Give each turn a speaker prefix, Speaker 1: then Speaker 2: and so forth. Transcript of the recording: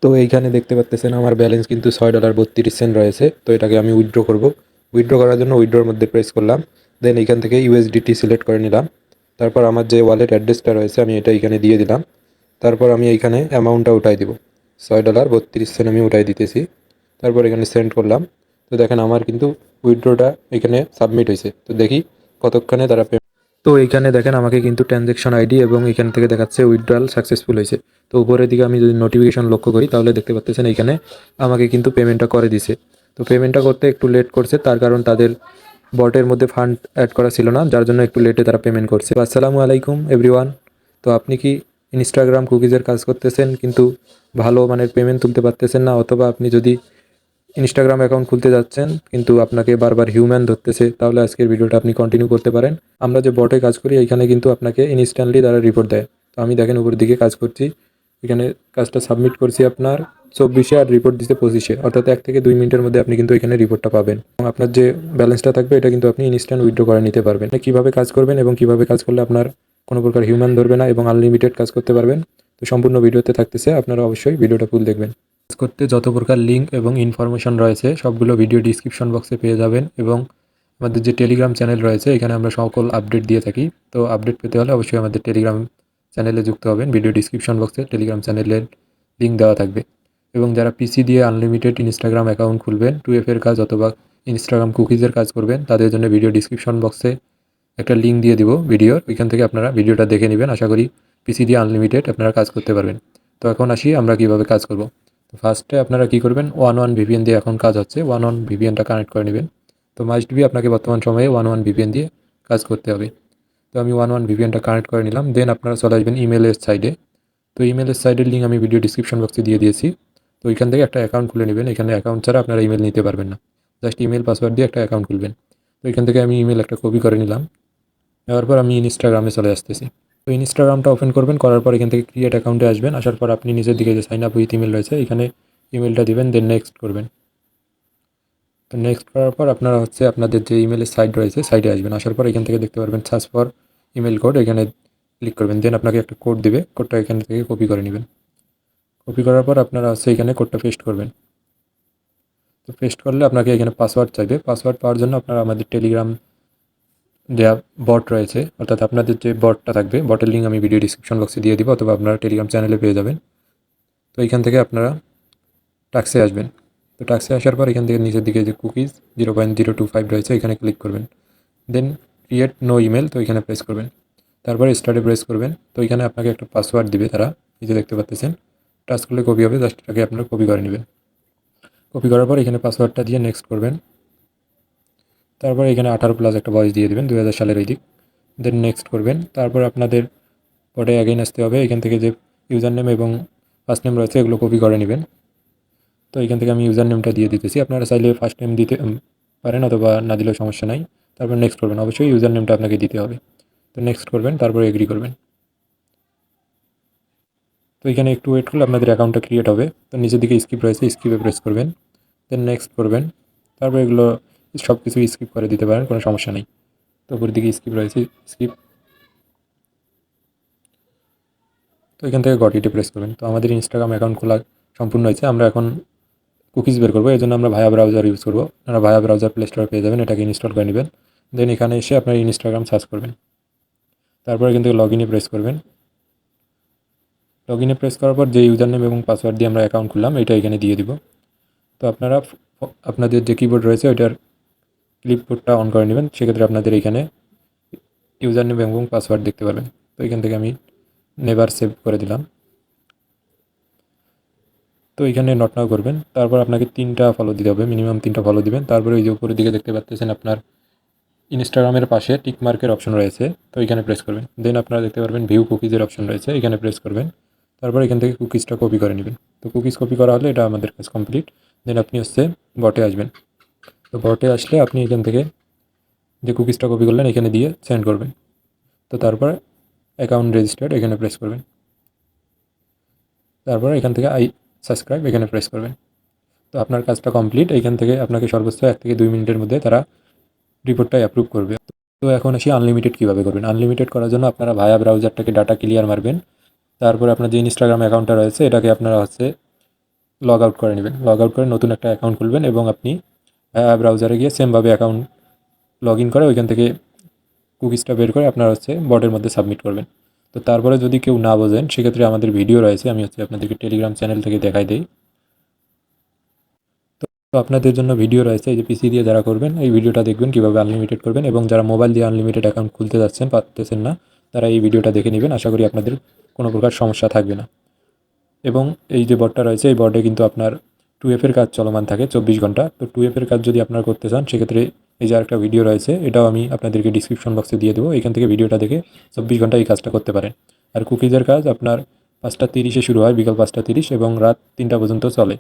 Speaker 1: তো এইখানে দেখতে পাচ্তেছেন আমার ব্যালেন্স কিন্তু $6.32 রয়েছে। তো এটাকে আমি উইথড্র করব। উইথড্র করার জন্য উইথড্রর মধ্যে প্রেস করলাম। দেন এখান থেকে ইউএসডিটি সিলেক্ট করে নিলাম। তারপর আমার যে ওয়ালেট অ্যাড্রেসটা রয়েছে আমি এটা এখানে দিয়ে দিলাম। তারপর আমি এইখানে অ্যামাউন্টটা উঠাই দিব, $6.32 আমি উঠাই দিতেছি। তারপর এখানে সেন্ড করলাম। তো দেখেন আমার কিন্তু উইথড্রটা এখানে সাবমিট হয়েছে। তো দেখি কতক্ষণে তারা তো এইখানে দেখেন আমাকে কিন্তু ট্রানজ্যাকশন আইডি এবং এখান থেকে দেখাচ্ছে উইথড্রয়াল সাকসেসফুল হয়েছে। তো উপরের দিকে আমি যদি নোটিফিকেশন লক্ষ্য করি তাহলে দেখতে পাচ্ছেন এইখানে আমাকে কিন্তু পেমেন্টটা করে দিছে। তো পেমেন্টটা করতে একটু লেট করছে, তার কারণ তাদের বটের মধ্যে ফান্ড অ্যাড করা ছিল না, যার জন্য একটু লেটে তারা পেমেন্ট করছে। আসসালামু আলাইকুম এভরিওয়ান। তো আপনি কি ইনস্টাগ্রাম কুকিজের কাজ করতেছেন কিন্তু ভালো মানের পেমেন্ট তুলতে পারতেছেন না, অথবা আপনি যদি ইনস্টাগ্রাম অ্যাকাউন্ট খুলতে যাচ্ছেন কিন্তু আপনাকে বারবার হিউম্যান ধরতেছে, তাহলে আজকের ভিডিওটা আপনি কন্টিনিউ করতে পারেন। আমরা যে বটে কাজ করি এখানে কিন্তু আপনাকে ইনস্ট্যান্টলি তারা রিপোর্ট দেয়। তো আমি দেখেন উপর দিকে কাজ করছি, এখানে কাজটা সাবমিট করছি আপনার 24-এ আর রিপোর্ট দিতে 25-এ, অর্থাৎ 1 থেকে 2 মিনিটের মধ্যে আপনি কিন্তু এখানে রিপোর্টটা পাবেন এবং আপনার যে ব্যালেন্সটা থাকবে এটা কিন্তু আপনি ইনস্ট্যান্ট উইথড্র করে নিতে পারবেন। কীভাবে কাজ করবেন এবং কীভাবে কাজ করলে আপনার কোনো প্রকার হিউম্যান ধরবে না এবং আনলিমিটেড কাজ করতে পারবেন, তো সম্পূর্ণ ভিডিওতে থাকতেছে, আপনারা অবশ্যই ভিডিওটা ফুল দেখবেন। কাজ করতে যত প্রকার লিঙ্ক এবং ইনফরমেশন রয়েছে সবগুলো ভিডিও ডিসক্রিপশন বক্সে পেয়ে যাবেন এবং আমাদের যে টেলিগ্রাম চ্যানেল রয়েছে এখানে আমরা সকল আপডেট দিয়ে থাকি। তো আপডেট পেতে হলে অবশ্যই আমাদের টেলিগ্রাম চ্যানেলে যুক্ত হবেন। ভিডিও ডিসক্রিপশন বক্সে টেলিগ্রাম চ্যানেলের লিঙ্ক দেওয়া থাকবে। এবং যারা পিসি দিয়ে আনলিমিটেড ইনস্টাগ্রাম অ্যাকাউন্ট খুলবেন, 2FA এর কাজ অথবা ইনস্টাগ্রাম কুকিজের কাজ করবেন, তাদের জন্য ভিডিও ডিসক্রিপশন বক্সে একটা লিঙ্ক দিয়ে দিব ভিডিওর, ওইখান থেকে আপনারা ভিডিওটা দেখে নেবেন। আশা করি পিসি দিয়ে আনলিমিটেড আপনারা কাজ করতে পারবেন। তো এখন আসি আমরা কীভাবে কাজ করব। তো ফার্স্টে আপনারা কী করবেন, 1 VPN দিয়ে এখন কাজ হচ্ছে, 1 VPNটা কানেক্ট করে নেবেন। তো মাস্ট বি আপনাকে বর্তমান সময়ে 1 VPN দিয়ে কাজ করতে হবে। তো আমি 1 VPNটা কানেক্ট করে নিলাম। দেন আপনারা চলে আসবেন ইমেলের সাইডে। তো ইমেলের সাইডের লিঙ্ক আমি ভিডিও ডিসক্রিপশন বক্সে দিয়ে দিয়েছি। তো ওইখান থেকে একটা অ্যাকাউন্ট খুলে নেবেন। এখানে অ্যাকাউন্ট ছাড়া আপনারা ইমেল নিতে পারবেন না, জাস্ট ইমেল পাসওয়ার্ড দিয়ে একটা অ্যাকাউন্ট খুলবেন। তো এখান থেকে আমি ইমেল একটা কপি করে নিলাম। নেওয়ার পর আমি ইনস্টাগ্রামে চলে আসতেছি। তো ইনস্টাগ্রামটা ওপেন করবেন, করার পর এখান থেকে ক্রিয়েট অ্যাকাউন্টে আসবেন। আসার পর আপনি নিজের দিকে যে সাইন আপ উইথ ইমেল রয়েছে এখানে ইমেলটা দিবেন, দেন নেক্সট করবেন। তো নেক্সট করার পর আপনারা আপনাদের যে ইমেলের সাইট রয়েছে সাইটে আসবেন। আসার পর এখান থেকে দেখতে পারবেন সার্চ ফর ইমেল কোড, এখানে ক্লিক করবেন। দেন আপনাকে একটা কোড দিবে, কোডটা এখান থেকে কপি করে নেবেন। কপি করার পর আপনারা এখানে কোডটা পেস্ট করবেন। তো পেস্ট করলে আপনাকে এখানে পাসওয়ার্ড চাইবে। পাসওয়ার্ড পাওয়ার জন্য আপনারা আমাদের টেলিগ্রাম দেওয়া বট রয়েছে, অর্থাৎ আপনাদের যে বটটা থাকবে, বটের লিঙ্ক আমি ভিডিও ডিসক্রিপশন বক্সে দিয়ে দিব, অথবা আপনারা টেলিগ্রাম চ্যানেলে পেয়ে যাবেন। তো এইখান থেকে আপনারা টাক্সে আসবেন। তো টাক্সে আসার পর এখান থেকে নিচের দিকে যে কুকিজ 0.025 রয়েছে এখানে ক্লিক করবেন। দেন ক্রিয়েট নো ইমেল, তো এখানে প্রেস করবেন। তারপরে স্টার্টে প্রেস করবেন। তো এখানে আপনাকে একটা পাসওয়ার্ড দিবে তারা, এই যে দেখতে পাচ্ছেন, টাচ করলে কপি হবে, জাস্ট এটাকে আপনারা কপি করে নেবেন। কপি করার পর এখানে পাসওয়ার্ডটা দিয়ে নেক্সট করবেন। তারপর এখানে 18+ একটা বয়স দিয়ে দেবেন, 2000 সালের ওই দিক। দেন নেক্সট করবেন। তারপর আপনাদের পরে অ্যাগেইন আসতে হবে। এখান থেকে যে ইউজার নেম এবং ফার্স্ট নেম রয়েছে এগুলো কপি করে নেবেন। তো এখান থেকে আমি ইউজার নেমটা দিয়ে দিতেছি, আপনারা চাইলে ফার্স্ট নেম দিতে পারেন অথবা না দিলেও সমস্যা নাই। তারপর নেক্সট করবেন, অবশ্যই ইউজার নেমটা আপনাকে দিতে হবে। তো নেক্সট করবেন, তারপর এগ্রি করবেন। তো এখানে একটু ওয়েট করলে আপনাদের অ্যাকাউন্টটা ক্রিয়েট হবে। তো নিচের দিকে স্কিপ রয়েছে, স্কিপে প্রেস করবেন। দেন নেক্সট করবেন। তারপর এগুলো সব কিছু স্কিপ করে দিতে পারেন, কোনো সমস্যা নেই। তো উপরের দিকে স্কিপ রয়েছে, স্কিপ। তো এখান থেকে গট ইটে প্রেস করবেন। তো আমাদের ইনস্টাগ্রাম অ্যাকাউন্ট খোলা সম্পূর্ণ হয়েছে। আমরা এখন কুকিজ বের করবো, এই জন্য আমরা ভায়া ব্রাউজার ইউজ করবো। আপনারা ভায়া ব্রাউজার প্লে স্টোরে পেয়ে যাবেন, এটাকে ইনস্টল করে নেবেন। দেন এখানে এসে আপনার ইনস্টাগ্রাম সার্চ করবেন। তারপর এখান থেকে লগ ইনে প্রেস করবেন। লগ ইনে প্রেস করার পর যে ইউজার নেম এবং পাসওয়ার্ড দিয়ে আমরা অ্যাকাউন্ট খুললাম এটা এখানে দিয়ে দিব। তো আপনারা আপনাদের যে কিবোর্ড রয়েছে ওইটার ক্লিপবোর্ডটা অন করে নেবেন, সেক্ষেত্রে আপনাদের এখানে ইউজার নেম এবং পাসওয়ার্ড দেখতে পাবেন। তো এখান থেকে আমি নেভার সেভ করে দিলাম। তো এখানে নট নাও করবেন। তারপর আপনাকে 3টা ফলো দিতে হবে, মিনিমাম 3টা ফলো দিবেন। তারপরে ওই যে উপরের দিকে দেখতে পাচ্ছেন আপনার ইনস্টাগ্রামের পাশে টিক মার্কের অপশন রয়েছে, তো এখানে প্রেস করবেন। দেন আপনারা দেখতে পারবেন ভিউ কুকিজের অপশন রয়েছে, এখানে প্রেস করবেন। তারপর এখান থেকে কুকিজটা কপি করে নেবেন। তো কুকিজ কপি করা হলে এটা আমাদের কাজ কমপ্লিট। দেন আপনি বটে আসবেন। তো বটে আসলে আপনি এখান থেকে যে কুকিজটা কপি করলেন এখানে দিয়ে সেন্ড করবেন। তো তারপর অ্যাকাউন্ট রেজিস্টার্ড এখানে প্রেস করবেন। তারপর এখান থেকে আই সাবস্ক্রাইব এখানে প্রেস করবেন। তো আপনার কাজটা কমপ্লিট। এখান থেকে আপনাকে সর্বোচ্চ 1 থেকে 2 মিনিটের মধ্যে তারা রিপোর্টটা অ্যাপ্রুভ করবে। তো এখন আসি আনলিমিটেড কীভাবে করবেন। আনলিমিটেড করার জন্য আপনারা ভায়া ব্রাউজারটাকে ডাটা ক্লিয়ার মারবেন। তারপরে আপনার যে ইনস্টাগ্রাম অ্যাকাউন্টটা রয়েছে এটাকে আপনারা লগ আউট করে নেবেন। লগ আউট করে নতুন একটা অ্যাকাউন্ট খুলবেন এবং আপনি ব্রাউজারে গিয়ে সেমভাবে অ্যাকাউন্ট লগ ইন করে ওইখান থেকে কুকিজটা বের করে আপনার বটের মধ্যে সাবমিট করবেন। তো তারপরে যদি কেউ না বোঝেন সেক্ষেত্রে আমাদের ভিডিও রয়েছে, আমি আপনাদেরকে টেলিগ্রাম চ্যানেল থেকে দেখাই দিই। তো আপনাদের জন্য ভিডিও রয়েছে, এই যে পিসি দিয়ে যারা করবেন এই ভিডিওটা দেখবেন কীভাবে আনলিমিটেড করবেন, এবং যারা মোবাইল দিয়ে আনলিমিটেড অ্যাকাউন্ট খুলতে যাচ্ছেন পারতেছেন না তারা এই ভিডিওটা দেখে নেবেন। আশা করি আপনাদের কোনো প্রকার সমস্যা থাকবে না। এবং এই যে বটটা রয়েছে এই বটে কিন্তু আপনার 2F এর কাজ চলমান থাকে 24 ঘন্টা। তো 2F এর কাজ যদি আপনারা করতে চান সেক্ষেত্রে এই যে আরেকটা ভিডিও রয়েছে এটাও আমি আপনাদেরকে ডিসক্রিপশন বক্সে দিয়ে দেবো, এখান থেকে ভিডিওটা দেখে 24 ঘন্টা এই কাজটা করতে পারেন। আর কুকিজের কাজ আপনার 5টা 30-এ শুরু হয়, বিকাল 5টা 30 এবং রাত 3টা পর্যন্ত চলে।